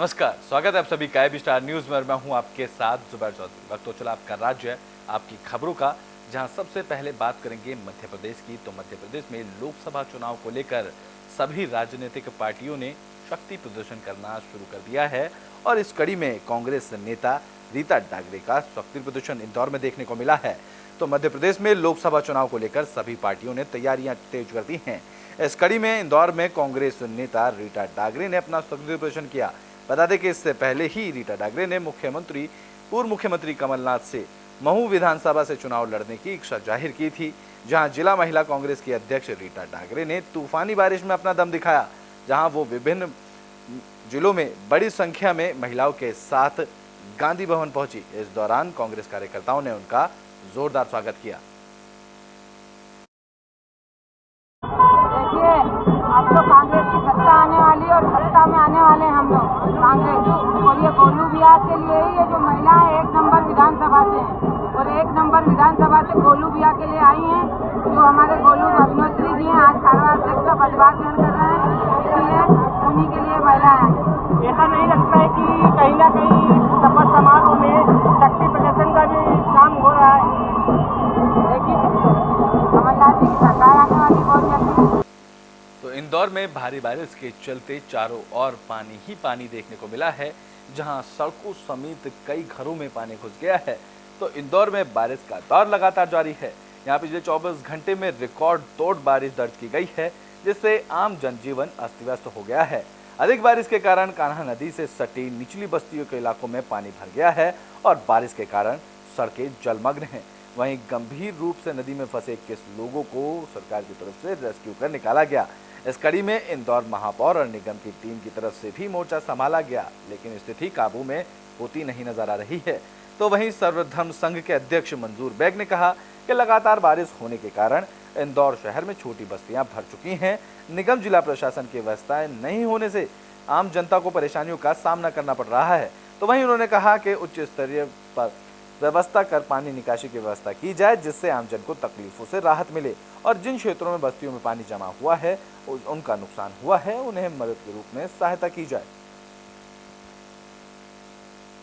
नमस्कार, स्वागत है आप सभी का स्टार न्यूज में। मैं हूं आपके साथ जुबैर चौधरी। वक्त तो चला आपका राज्य है, आपकी खबरों का, जहां सबसे पहले बात करेंगे मध्य प्रदेश की। तो मध्य प्रदेश में लोकसभा चुनाव को लेकर सभी राजनीतिक पार्टियों ने शक्ति प्रदर्शन करना शुरू कर दिया है और इस कड़ी में कांग्रेस नेता रीता डागरे का शक्ति प्रदर्शन इंदौर में देखने को मिला है। तो मध्य प्रदेश में लोकसभा चुनाव को लेकर सभी पार्टियों ने तैयारियां तेज कर दी हैं। इस कड़ी में इंदौर में कांग्रेस नेता रीता डागरे ने अपना शक्ति प्रदर्शन किया। बता दें कि इससे पहले ही रीता डागरे ने पूर्व मुख्यमंत्री कमलनाथ से महू विधानसभा से चुनाव लड़ने की इच्छा जाहिर की थी, जहां जिला महिला कांग्रेस की अध्यक्ष रीता डागरे ने तूफानी बारिश में अपना दम दिखाया, जहां वो विभिन्न जिलों में बड़ी संख्या में महिलाओं के साथ गांधी भवन पहुंची। इस दौरान कांग्रेस कार्यकर्ताओं ने उनका जोरदार स्वागत किया। अब तो कांग्रेस की सत्ता आने वाली है और सत्ता में आने वाले हम लोग कांग्रेस। और ये गोलू बिहार के लिए ही ये जो महिला है 1 नंबर विधानसभा से है और 1 नंबर विधानसभा से गोलू बिहार के लिए आई हैं। जो हमारे गोलू भगनोत्री जी हैं, आज कार्य अध्यक्ष का पदभार ग्रहण कर रहे हैं, इसलिए उन्हीं के लिए महिला है। ऐसा नहीं लगता है कि कहीं ना कहीं शपथ समारोह में शक्ति प्रदर्शन का भी काम हो रहा है? देखिए, कमलनाथ जी की सरकार आने वाली बहुत जल्दी। तो इंदौर में भारी बारिश के चलते चारों ओर पानी ही पानी देखने को मिला है, जहां सड़कों समेत कई घरों में पानी घुस गया है। तो इंदौर में बारिश का दौर लगातार जारी है। यहां पिछले 24 घंटे में रिकॉर्ड तोड़ बारिश दर्ज की गई है, जिससे आम जनजीवन अस्त व्यस्त हो गया है। अधिक बारिश के कारण कान्हा नदी से सटी निचली बस्तियों के इलाकों में पानी भर गया है और बारिश के कारण सड़कें जलमग्न हैं। वहीं गंभीर रूप से नदी में फंसे 21 लोगों को सरकार की तरफ से रेस्क्यू कर निकाला गया। इस कड़ी में इंदौर महापौर और निगम की टीम की तरफ से भी मोर्चा संभाला गया, लेकिन स्थिति काबू में होती नहीं नजर आ रही है। तो वहीं सर्वधर्म संघ के अध्यक्ष मंजूर बेग ने कहा कि लगातार बारिश होने के कारण इंदौर शहर में छोटी बस्तियां भर चुकी हैं। निगम जिला प्रशासन की व्यवस्थाएं नहीं होने से आम जनता को परेशानियों का सामना करना पड़ रहा है। तो वहीं उन्होंने कहा कि उच्च स्तरीय पर व्यवस्था कर पानी निकासी की व्यवस्था की जाए, जिससे आमजन को तकलीफों से राहत मिले और जिन क्षेत्रों में बस्तियों में पानी जमा हुआ है, उनका नुकसान हुआ है, उन्हें मदद के रूप में सहायता की जाए।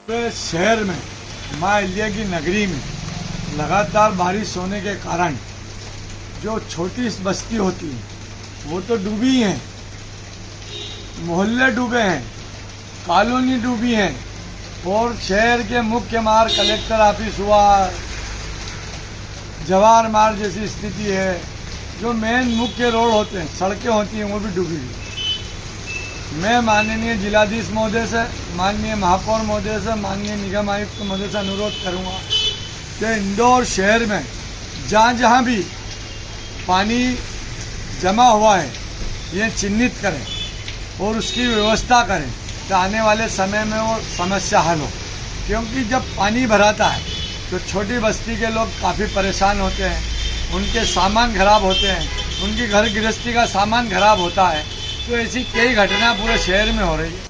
तो शहर में मां अहिल्या की नगरी में लगातार बारिश होने के कारण जो छोटी बस्ती होती है वो तो डूबी हैं, मोहल्ले डूबे हैं, कॉलोनी डूबी हैं और शहर के मुख्य मार्ग कलेक्टर ऑफिस हुआ, जवाहर मार्ग जैसी स्थिति है। जो मेन मुख्य रोड होते हैं, सड़कें होती हैं, वो भी डूबी हुई। मैं माननीय जिलाधीश महोदय से, माननीय महापौर महोदय से, माननीय निगम आयुक्त महोदय से अनुरोध करूंगा कि इंदौर शहर में जहाँ जहाँ भी पानी जमा हुआ है ये चिन्हित करें और उसकी व्यवस्था करें, तो आने वाले समय में वो समस्या हल हो। क्योंकि जब पानी भराता है तो छोटी बस्ती के लोग काफ़ी परेशान होते हैं, उनके सामान खराब होते हैं, उनकी घर गृहस्थी का सामान खराब होता है। तो ऐसी कई घटना पूरे शहर में हो रही है।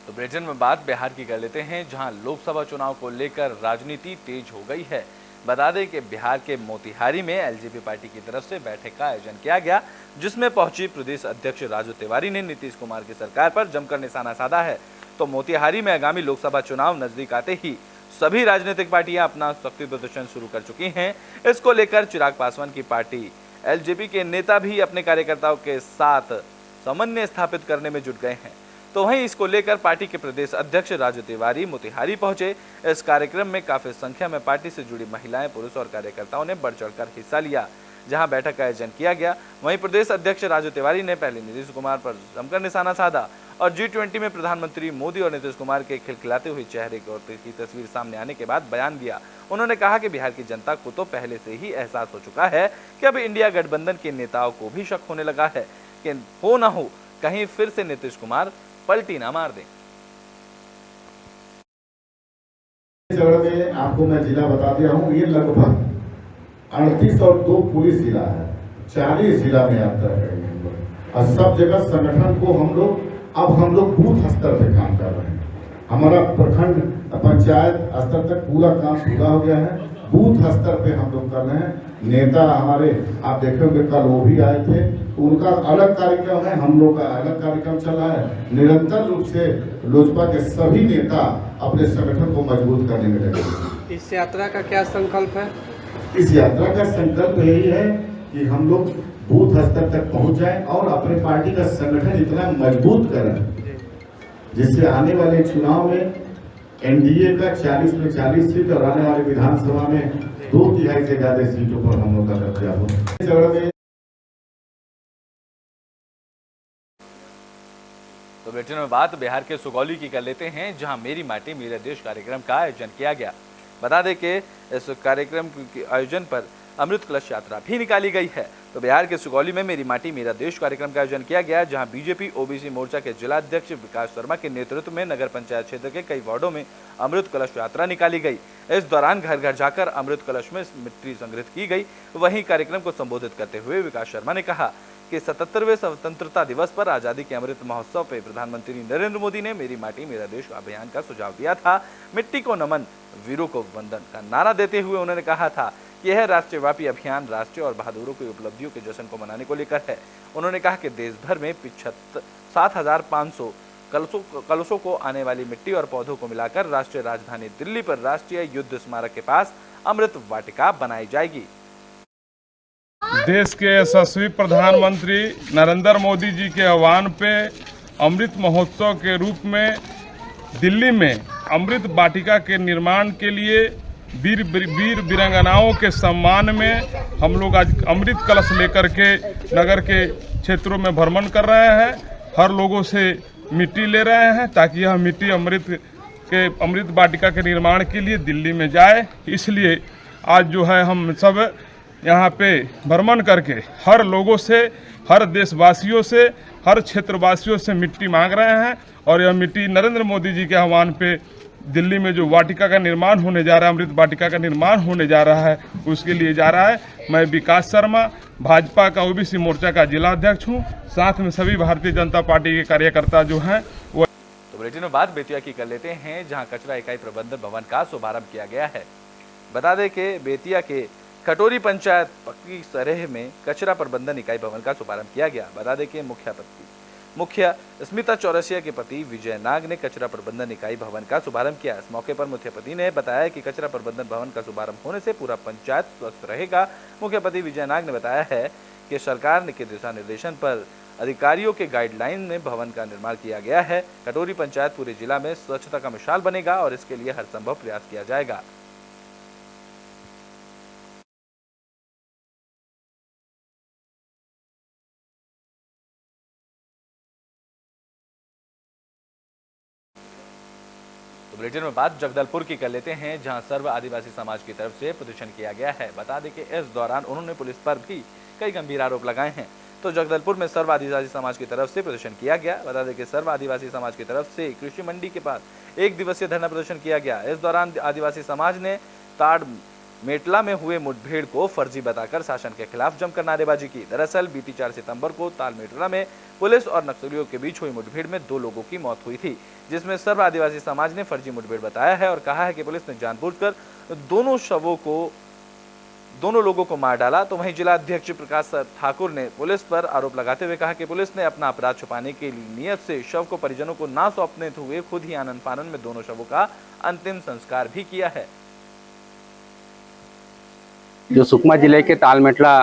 तो ब्रिटेन में बात बिहार की कर लेते हैं, जहां लोकसभा चुनाव को लेकर राजनीति तेज हो गई है। बता दें कि बिहार के मोतिहारी में एलजेपी पार्टी की तरफ से बैठक का आयोजन किया गया, जिसमें पहुंची प्रदेश अध्यक्ष राजू तिवारी ने नीतीश कुमार की सरकार पर जमकर निशाना साधा है। तो मोतिहारी में आगामी लोकसभा चुनाव नजदीक आते ही सभी राजनीतिक पार्टियां अपना शक्ति प्रदर्शन शुरू कर चुकी हैं। इसको लेकर चिराग पासवान की पार्टी एलजेपी के नेता भी अपने कार्यकर्ताओं के साथ समन्वय स्थापित करने में जुट गए हैं। तो वहीं इसको लेकर पार्टी के प्रदेश अध्यक्ष राजू तिवारी मोतिहारी पहुंचे। इस कार्यक्रम में काफी संख्या में पार्टी से जुड़ी महिलाएं, पुरुष और कार्यकर्ताओं ने बढ़ चढ़कर हिस्सा लिया, जहां बैठक का आयोजन किया गया। वहीं प्रदेश अध्यक्ष राजू तिवारी ने पहले नीतीश कुमार पर जमकर निशाना साधा और G20 में प्रधानमंत्री मोदी और नीतीश कुमार के खिलखिलाते हुए चेहरे की तस्वीर सामने आने के बाद बयान दिया। उन्होंने कहा कि बिहार की जनता को तो पहले से ही एहसास हो चुका है कि अब इंडिया गठबंधन के नेताओं को भी शक होने लगा है कि हो न हो कहीं फिर से नीतीश कुमार पलटी ना मार दें। में आपको मैं जिला बता दिया हूँ, ये लगभग 38 और 2 पुलिस जिला है, 40 जिला में आता है और सब जगह संगठन को हम लोग बूथ स्तर पे काम कर रहे हैं। हमारा प्रखंड पंचायत स्तर तक पूरा काम पूरा हो गया है। बूथ स्तर पे हम लोग कर रहे हैं। नेता हमारे आप देखे होंगे कल वो भी आए थे, उनका अलग कार्यक्रम है, हम लोग का अलग कार्यक्रम चल रहा है। निरंतर रूप से लोजपा के सभी नेता अपने संगठन को मजबूत करने में लगे हैं। इस यात्रा का क्या संकल्प है? इस यात्रा का संकल्प यही है कि हम लोग बूथ स्तर तक पहुंच जाएं और अपने पार्टी का संगठन इतना मजबूत करें जिससे आने वाले चुनाव में एनडीए का 40 में 40 सीट और आने वाले विधानसभा में 2/3 से ज्यादा सीटों पर हम लोग का कब्जा हो। तो बुलेटिन में बात बिहार के सुगौली की कर लेते हैं, जहां मेरी माटी मेरा देश कार्यक्रम का आयोजन किया गया। बता दें कि इस कार्यक्रम के आयोजन पर अमृत कलश यात्रा भी निकाली गई है। तो बिहार के सुगौली में मेरी माटी मेरा देश कार्यक्रम का आयोजन किया गया, जहां बीजेपी ओबीसी मोर्चा के जिला अध्यक्ष विकास शर्मा के नेतृत्व में नगर पंचायत क्षेत्र के कई वार्डों में अमृत कलश यात्रा निकाली गई। इस दौरान घर घर जाकर अमृत कलश में मिट्टी संग्रहित की गई। वहीं कार्यक्रम को संबोधित करते हुए विकास शर्मा ने कहा कि 77वें स्वतंत्रता दिवस पर आजादी के अमृत महोत्सव पे प्रधानमंत्री नरेंद्र मोदी ने मेरी माटी मेरा देश अभियान का सुझाव दिया था। मिट्टी को नमन, वीरों को वंदन का नारा देते हुए उन्होंने कहा था कि यह राष्ट्रव्यापी अभियान राष्ट्रीय और बहादुरों की उपलब्धियों के जश्न को मनाने को लेकर है। उन्होंने कहा कि देश भर में 7,500 कलशों को आने वाली मिट्टी और पौधों को मिलाकर राष्ट्रीय राजधानी दिल्ली पर राष्ट्रीय युद्ध स्मारक के पास अमृत वाटिका बनाई जाएगी। देश के यशस्वी प्रधानमंत्री नरेंद्र मोदी जी के आह्वान पे अमृत महोत्सव के रूप में दिल्ली में अमृत वाटिका के निर्माण के लिए वीर वीरांगनाओं के सम्मान में हम लोग आज अमृत कलश लेकर के नगर के क्षेत्रों में भ्रमण कर रहे हैं। हर लोगों से मिट्टी ले रहे हैं ताकि यह मिट्टी अमृत वाटिका के निर्माण के लिए दिल्ली में जाए। इसलिए आज जो है हम सब यहाँ पे भ्रमण करके हर लोगों से, हर देशवासियों से, हर क्षेत्रवासियों से मिट्टी मांग रहे हैं और यह मिट्टी नरेंद्र मोदी जी के आह्वान पे दिल्ली में जो वाटिका का निर्माण होने जा रहा है, अमृत वाटिका का निर्माण होने जा रहा है, उसके लिए जा रहा है। मैं विकास शर्मा, भाजपा का ओबीसी मोर्चा का जिला अध्यक्ष हूँ, साथ में सभी भारतीय जनता पार्टी के कार्यकर्ता जो हैं वो। तो बुलेटिन में बात बेतिया की कर लेते हैं, जहाँ कचरा इकाई प्रबंधन भवन का शुभारंभ किया गया है। बता दें कि बेतिया के कटोरी पंचायत पक्की सरेह में कचरा प्रबंधन इकाई भवन का शुभारंभ किया गया। बता दें कि मुखिया स्मिता चौरसिया के पति विजय नाग ने कचरा प्रबंधन इकाई भवन का शुभारंभ किया। इस मौके पर मुख्यपति ने बताया कि कचरा प्रबंधन भवन का शुभारंभ होने से पूरा पंचायत स्वस्थ रहेगा। मुख्यपति विजय नाग ने बताया है कि सरकार के दिशा निर्देशन पर अधिकारियों के गाइडलाइन में भवन का निर्माण किया गया है। कटोरी पंचायत पूरे जिला में स्वच्छता का मिसाल बनेगा और इसके लिए हर संभव प्रयास किया जाएगा। तो बुलेटिन में बात जगदलपुर की कर लेते हैं, जहां सर्व आदिवासी समाज की तरफ से प्रदर्शन किया गया है। बता दें कि इस दौरान उन्होंने पुलिस पर भी कई गंभीर आरोप लगाए हैं। तो जगदलपुर में सर्व आदिवासी समाज की तरफ से प्रदर्शन किया गया। बता दें कि सर्व आदिवासी समाज की तरफ से कृषि मंडी के पास 1 दिवसीय धरना प्रदर्शन किया गया। इस दौरान आदिवासी समाज ने ताड़ मेटला में हुए मुठभेड़ को फर्जी बताकर शासन के खिलाफ जमकर नारेबाजी की। दरअसल बीती 4 सितंबर को ताल मेटला में पुलिस और नक्सलियों के बीच हुई मुठभेड़ में 2 लोगों की मौत हुई थी, जिसमें सर्व आदिवासी समाज ने फर्जी मुठभेड़ बताया है और कहा है कि पुलिस ने जानबूझकर दोनों लोगों को मार डाला। तो वहीं जिला अध्यक्ष प्रकाश ठाकुर ने पुलिस पर आरोप लगाते हुए कहा कि पुलिस ने अपना अपराध छुपाने की नीयत से शव को परिजनों को ना सौंपने हुए खुद ही आनन फानन में दोनों शवों का अंतिम संस्कार भी किया है। जो सुकमा जिले के तालमेटला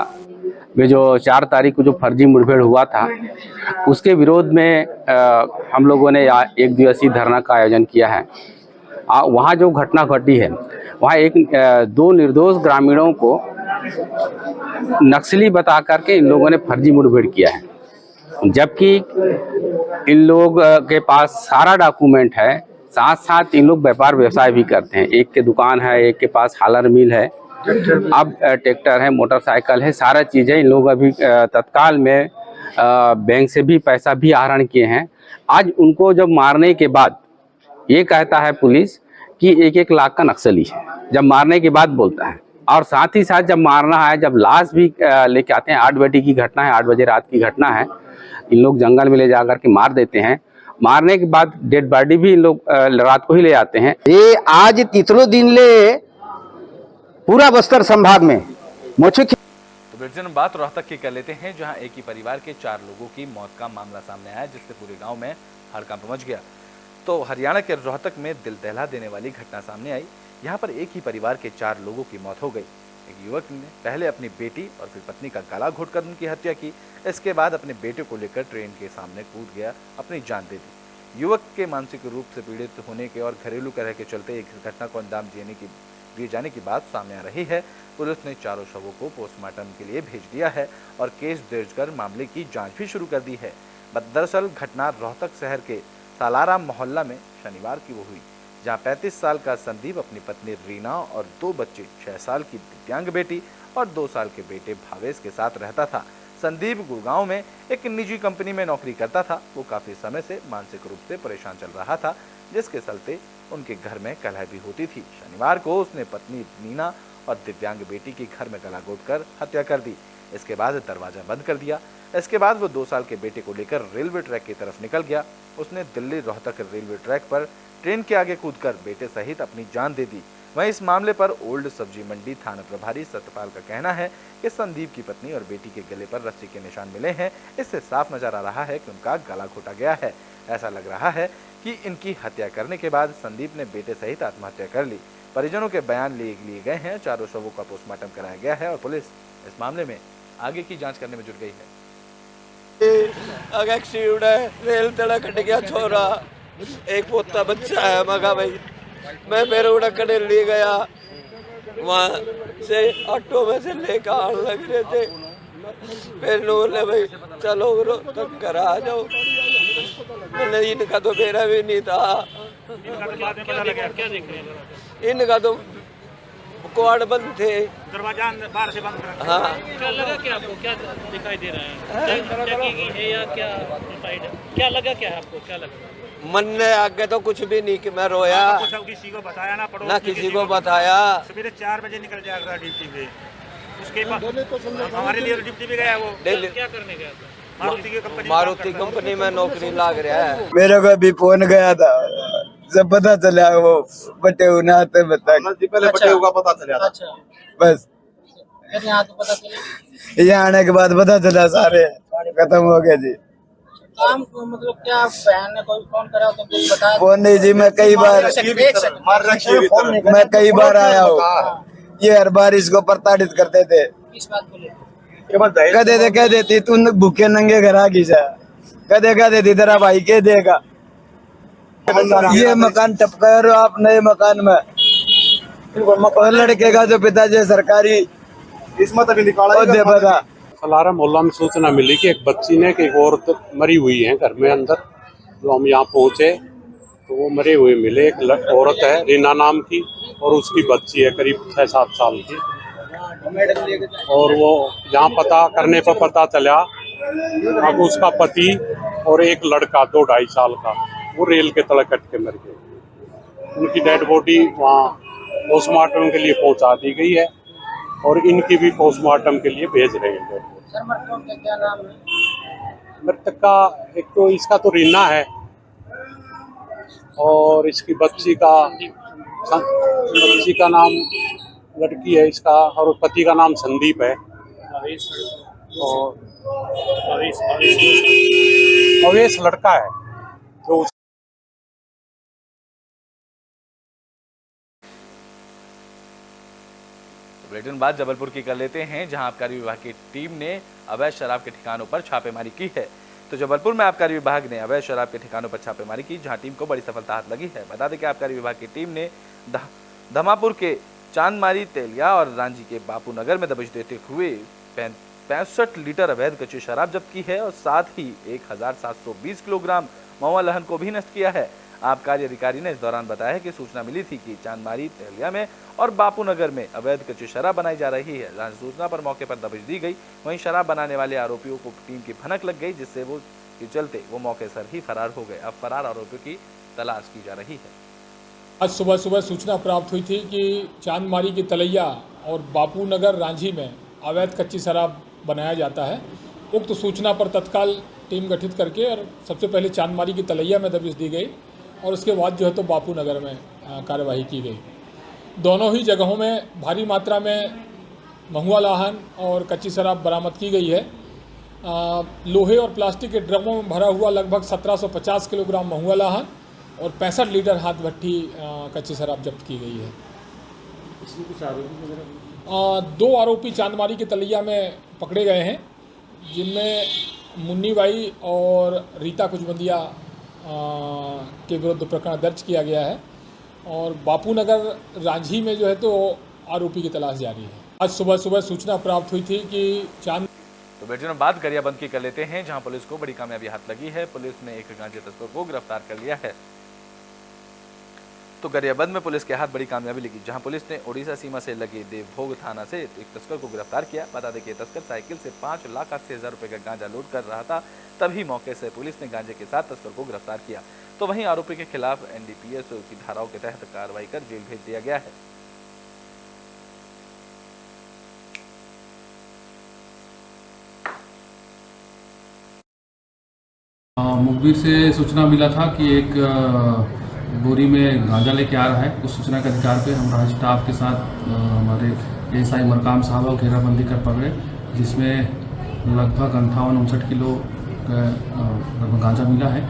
में जो 4 तारीख को जो फर्जी मुठभेड़ हुआ था, उसके विरोध में हम लोगों ने 1 दिवसीय धरना का आयोजन किया है। वहाँ जो घटना घटी है, वहाँ 2 निर्दोष ग्रामीणों को नक्सली बता करके इन लोगों ने फर्जी मुठभेड़ किया है, जबकि इन लोग के पास सारा डॉक्यूमेंट है। साथ साथ इन लोग व्यापार व्यवसाय भी करते हैं। एक के दुकान है, एक के पास हालर मिल है, अब ट्रैक्टर है, मोटरसाइकिल है, सारा चीज़ है। इन लोग अभी तत्काल में बैंक से भी पैसा भी आहरण किए हैं। आज उनको जब मारने के बाद ये कहता है पुलिस कि 1-1 लाख का नक्सली है, जब मारने के बाद बोलता है। और साथ ही साथ जब मारना है, जब लाश भी लेके आते हैं, 8 बजे की घटना है, 8 बजे रात की घटना है, इन लोग जंगल में ले जाकर के मार देते हैं। मारने के बाद डेड बॉडी भी इन लोग रात को ही ले आते हैं। ये आज तीसरो दिन ले पूरा बस्तर संभाग में मौछिक। तो ब्रिटेन बात रोहतक की कर लेते हैं, जहां एक ही परिवार के 4 लोगों की मौत का मामला सामने आया, जिससे पूरे गांव में हड़कंप मच गया। तो हरियाणा के रोहतक में दिल दहला देने वाली घटना सामने आई। यहां पर एक ही परिवार के 4 लोगों की मौत हो गई। एक युवक ने पहले अपनी बेटी और फिर पत्नी का गला घोटकर उनकी हत्या की। इसके बाद अपने बेटे को लेकर ट्रेन के सामने कूद गया, अपनी जान दे दी। युवक के मानसिक रूप से पीड़ित होने के और घरेलू कलह के चलते एक घटना को अंजाम दिए जाने की बात सामने आ रही है। पुलिस ने चारों शवों को पोस्टमार्टम के लिए भेज दिया है और केस दर्ज कर मामले की जांच भी शुरू कर दी है। दरअसल घटना रोहतक शहर के सालारा मोहल्ला में शनिवार की वो हुई, जहां 35 साल का संदीप अपनी पत्नी रीना और 2 बच्चे 6 साल की दिव्यांग बेटी और 2 साल के बेटे भावेश के साथ रहता था। संदीप गुड़गांव में एक निजी कंपनी में नौकरी करता था। वो काफी समय से मानसिक रूप से परेशान चल रहा था, जिसके चलते उनके घर में कलह भी होती थी। शनिवार को उसने पत्नी नीना और दिव्यांग बेटी की घर में गला घोंटकर हत्या कर दी। इसके बाद दरवाजा बंद कर दिया। इसके बाद वो 2 साल के बेटे को लेकर रेलवे ट्रैक की तरफ निकल गया। उसने दिल्ली रोहतक रेलवे ट्रैक पर ट्रेन के आगे कूदकर बेटे सहित अपनी जान दे दी। वहीं इस मामले पर ओल्ड सब्जी मंडी थाना प्रभारी सत्यपाल का कहना है कि संदीप की पत्नी और बेटी के गले पर रस्सी के निशान मिले हैं। इससे साफ नजर आ रहा है कि उनका गला घोटा गया है। ऐसा लग रहा है कि इनकी हत्या करने के बाद संदीप ने बेटे सहित आत्महत्या कर ली। परिजनों के बयान लिए गए हैं। चारों शवों का पोस्टमार्टम कराया गया है और पुलिस इस मामले में आगे की जांच करने में जुट गई है। एक्सीडेंट है, रेल तड़ा कट गया छोरा, एक पोता बच्चा है मगा भाई। मैं मेरे उड़ा कड़े ले गया, वहाँ से ऑटो में से लेकर आने लग रहे थे। फिर बोले भाई चलो तक घर आ जाओ। मैंने इनका तो मेरा भी नहीं था। इनका तो क्वाड बंद थे, दरवाजा बाहर से बंद था। हाँ। क्या लगा क्या आपको, क्या दिखाई दे रहा है, है या क्या क्या लगा, क्या है आपको, क्या लगा? मन ने आगे तो कुछ भी नहीं कि मैं रोया, किसी को बताया ना किसी को बताया। सवेरे 4 बजे निकल जाएगा ड्यूटी पे। उसके बाद हमारे लिए ड्यूटी पे गया वो। क्या करने गया था? मारुति कंपनी में नौकरी लाग रहा है। मेरे को भी फोन गया था, जब पता चला वो बटे आते पहले बटे का पता चला। अच्छा, बस यहाँ तो पता चला, यहाँ आने के बाद पता चला सारे खत्म हो गए जी। काम मतलब क्या बहन ने कोई फोन करा तो कुछ बताया? फोन नहीं जी, मैं कई बार आया हूँ। ये हर बार इसको प्रताड़ित करते थे। किस बात को लेकर? कह देती तू भूखे नंगे घर आ गई जा, कह देती तेरा भाई के देगा। ये मकान टपका और आप नए मकान में और लड़के का जो पिताजी सरकारी इसमें अभी निकाला। सालारा मोहल्ला में सूचना मिली कि एक बच्ची ने एक औरत मरी हुई है घर में अंदर। जो हम यहाँ पहुँचे तो वो मरे हुए मिले। एक औरत है रीना नाम की और उसकी बच्ची है करीब 6-7 साल की। और वो यहाँ पता करने पर पता चला अब उसका पति और एक लड़का 2-2.5 साल का वो रेल के तले कट के मर गए। उनकी डेड बॉडी वहाँ पोस्टमार्टम के लिए पहुँचा दी गई है और इनकी भी पोस्टमार्टम के लिए भेज रहे हैं। सर मृतक का क्या नाम है? मृतक का एक तो इसका तो रीना है और इसकी बच्ची का नाम लड़की है इसका और पति का नाम संदीप है। और अवेश लड़का है तो बुलेटिन बात जबलपुर की कर लेते हैं, जहां आबकारी विभाग की टीम ने अवैध शराब के ठिकानों पर छापेमारी की है। तो जबलपुर में आबकारी विभाग ने अवैध शराब के ठिकानों पर छापेमारी की, जहां टीम को बड़ी सफलता हाथ लगी है। बता दें कि आबकारी विभाग की टीम ने धमापुर के चांदमारी, तेलिया और रांझी के बापू नगर में दबिश देते हुए 65 लीटर अवैध कच्ची शराब जब्त की है और साथ ही 1720 किलोग्राम महुआ लहन को भी नष्ट किया है। आबकारी अधिकारी ने इस दौरान बताया कि सूचना मिली थी कि चांदमारी, तेलिया में और बापू नगर में अवैध कच्ची शराब बनाई जा रही है। जहां सूचना पर मौके पर दबिश दी गई, वहीं शराब बनाने वाले आरोपियों को टीम की भनक लग गई, जिससे वो के चलते वो मौके से ही फरार हो गए। अब फरार आरोपियों की तलाश की जा रही है। आज सुबह सूचना प्राप्त हुई थी कि चांदमारी की तलैया और बापू नगर रांझी में अवैध कच्ची शराब बनाया जाता है। उक्त सूचना पर तत्काल टीम गठित करके और सबसे पहले चांदमारी की तलैया में दबिश दी गई और उसके बाद जो है तो बापू नगर में कार्यवाही की गई। दोनों ही जगहों में भारी मात्रा में महुआ लाहन और कच्ची शराब बरामद की गई है। लोहे और प्लास्टिक के ड्रमों में भरा हुआ लगभग 1750 किलोग्राम महुआ लाहन और 65 लीटर हाथ भट्टी कच्ची शराब जब्त की गई है। इसमें कुछ आरोपी वगैरह 2 आरोपी चांदमारी के तलैया में पकड़े गए हैं, जिनमें मुन्नी बाई और रीता कुजबंदिया के विरुद्ध प्रकरण दर्ज किया गया है और बापू नगर रांझी में जो है तो आरोपी की तलाश जारी है। आज सुबह सूचना प्राप्त हुई थी कि तो बेटियों बात गरियाबंद की कर लेते हैं, जहां पुलिस को बड़ी कामयाबी हाथ लगी है। पुलिस ने एक गांजे तस्कर को गिरफ्तार कर लिया है। तो गरियाबंद में पुलिस के हाथ बड़ी कामयाबी लगी, जहां पुलिस ने ओडिशा सीमा से लगे देवभोग थाना से एक तस्कर को गिरफ्तार किया। बता दें कि तस्कर साइकिल से 5,80,000 रुपए का गांजा लोड कर रहा था, तभी मौके से पुलिस ने गांजे के साथ तस्कर को गिरफ्तार किया। तो वहीं आरोपी के खिलाफ NDPS की धाराओं के तहत कार्रवाई कर जेल भेज दिया गया है। मुखबिर से सूचना मिला था कि एक बोरी में गांजा लेके आ रहा है। उस सूचना के आधार पे हम राज स्टाफ के साथ हमारे SI मरकाम साहब को घेराबंदी कर पकड़े, जिसमें लगभग 58-59 किलो लगभग गांजा मिला है,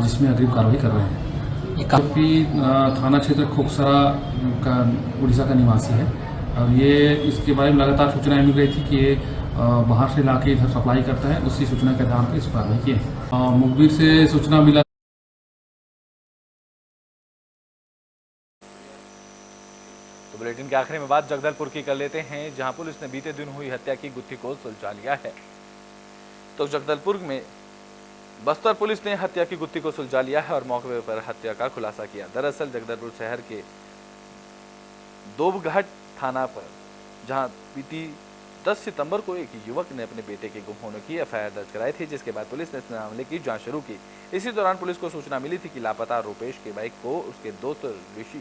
जिसमें अग्रिम कार्रवाई कर रहे हैं। आरोपी थाना क्षेत्र खोखसरा का उड़ीसा का निवासी है और ये इसके बारे में लगातार सूचनाएं मिल रही थी कि ये बाहर से लाके इधर सप्लाई करता है। उसी सूचना के आधार पर इस कार्रवाई की है। मुखबिर से सूचना मिला। तो बुलेटिन के आखिरी में बात जगदलपुर की कर लेते हैं, जहां पुलिस ने बीते दिन हुई हत्या की गुत्थी को सुलझा लिया है। तो जगदलपुर में बस्तर पुलिस ने हत्या की गुत्थी को सुलझा लिया है और मौके पर हत्या का खुलासा किया। दरअसल जगदलपुर शहर के दोबघाट थाना पर, जहां बीती 10 सितंबर को एक युवक ने अपने बेटे के गुम होने की FIR दर्ज कराई थी, जिसके बाद पुलिस ने इस मामले की जांच शुरू की। इसी दौरान पुलिस को सूचना मिली थी कि लापता रूपेश के बाइक को उसके दोस्त ऋषि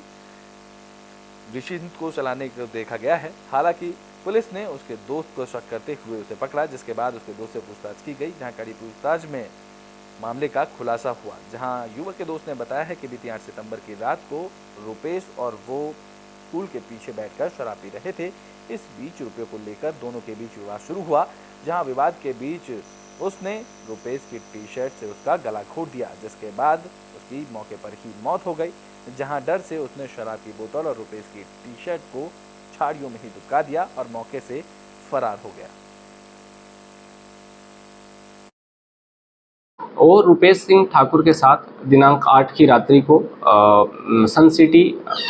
को चलाने को देखा गया है। हालांकि पुलिस ने उसके दोस्त को शक करते हुए उसे पकड़ा, जिसके बाद उसके दोस्त से पूछताछ की गई, जहां कड़ी पूछताछ में मामले का खुलासा हुआ। जहां युवक के दोस्त ने बताया है कि बीती 8 सितंबर की रात को रूपेश और वो स्कूल के पीछे बैठकर शराब पी रहे थे। इस बीच रुपये को लेकर दोनों के बीच विवाद शुरू हुआ, जहां विवाद के बीच उसने रूपेश की टी-शर्ट से उसका गला घोंट दिया, जिसके बाद उसकी मौके पर ही मौत हो गई। जहां डर से उसने शराब की बोतल और रूपेश की टी-शर्ट को झाड़ियों में ही दुबका दिया और मौके से फरार हो गया। और रूपेश सिंह ठाकुर के साथ दिनांक 8 की रात्रि को सन सिटी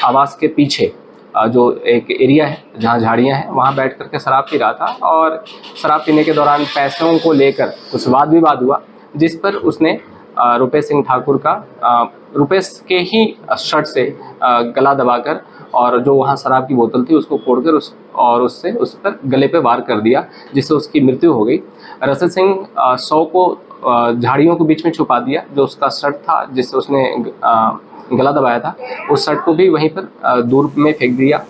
आवास के पीछे जो एक एरिया है जहां झाड़ियां हैं, वहां बैठ करके शराब पी रहा था और शराब पीने के दौरान पैसों को लेकर कुछ वाद विवाद हुआ, जिस पर उसने रूपेश सिंह ठाकुर का रूपेश के ही शर्ट से गला दबाकर और जो वहां शराब की बोतल थी उसको फोड़कर उससे उस पर गले पे वार कर दिया, जिससे उसकी मृत्यु हो गई। रसल सिंह 100 को झाड़ियों के बीच में छुपा दिया, जो उसका शर्ट था जिससे उसने गला दबाया था, उस शर्ट को भी वहीं पर दूर में फेंक दिया।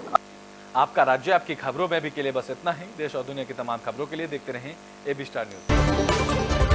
आपका राज्य आपकी खबरों में अभी के लिए बस इतना ही। देश और दुनिया की तमाम खबरों के लिए देखते रहें AB स्टार न्यूज।